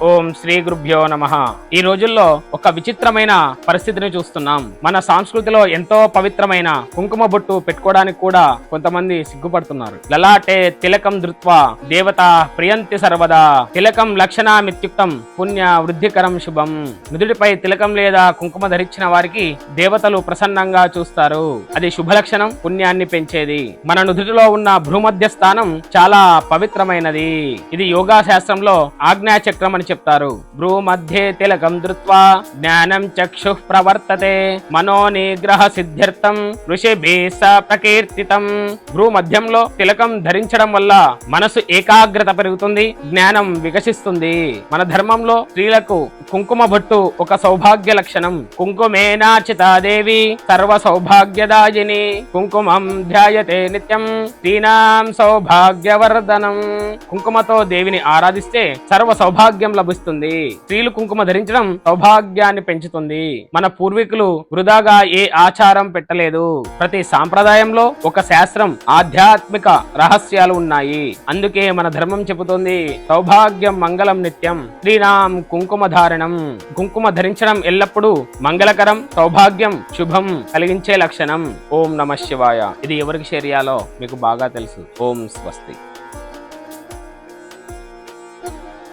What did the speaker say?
ఓం శ్రీ గురుభ్యో నమః. ఈ రోజుల్లో ఒక విచిత్రమైన పరిస్థితిని చూస్తున్నాం. మన సంస్కృతిలో ఎంతో పవిత్రమైన కుంకుమ బొట్టు పెట్టుకోవడానికి కూడా కొంతమంది సిగ్గుపడుతున్నారు. లలాటే తిలకం ధృత్వా దేవత ప్రియంతి సర్వదా తిలకం లక్షణమిత్యుక్తం పుణ్య వృద్ధికరం శుభం. నుదుటిపై తిలకం లేదా కుంకుమ ధరించిన వారికి దేవతలు ప్రసన్నంగా చూస్తారు. అది శుభ లక్షణం, పుణ్యాన్ని పెంచేది. మన నుదుటిలో ఉన్న భ్రూమధ్య స్థానం చాలా పవిత్రమైనది. ఇది యోగా శాస్త్రంలో ఆజ్ఞా చక్రం అని చెప్తారు. భ్రూమధ్యే తిలకం ధృత్వా జ్ఞానం చక్షుః ప్రవర్తతే మనో నిగ్రహ సిద్ధ్యర్థం ఋషిభిః ప్రకీర్తితం. భ్రూమధ్యంలో తిలకం ధరించడం వల్ల మనసు ఏకాగ్రత పెరుగుతుంది, జ్ఞానం వికసిస్తుంది. మన ధర్మంలో స్త్రీలకు కుంకుమ బొట్టు ఒక సౌభాగ్య లక్షణం. కుంకుమేనార్చితాదేవి సర్వ సౌభాగ్యదాయిని కుంకుమం ధ్యాయతే నిత్యం స్త్రీణాం సౌభాగ్యవర్ధనం. కుంకుమతో దేవిని ఆరాధిస్తే సర్వ సౌభాగ్యం లభిస్తుంది. స్త్రీలు కుంకుమ ధరించడం సౌభాగ్యాన్ని పెంచుతుంది. మన పూర్వీకులు వృధాగా ఏ ఆచారం పెట్టలేదు. ప్రతి సాంప్రదాయంలో ఒక శాస్త్రం, ఆధ్యాత్మిక రహస్యాలు ఉన్నాయి. అందుకే మన ధర్మం చెబుతుంది సౌభాగ్యం మంగళం నిత్యం స్త్రీణాం కుంకుమ ధారణం. కుంకుమ ధరించడం ఎల్లప్పుడూ మంగళకరం, సౌభాగ్యం, శుభం కలిగించే లక్షణం. ఓం నమః శివాయ. ఇది ఎవరికి షేర్ చేయాలో మీకు బాగా తెలుసు. ఓం స్వస్తి.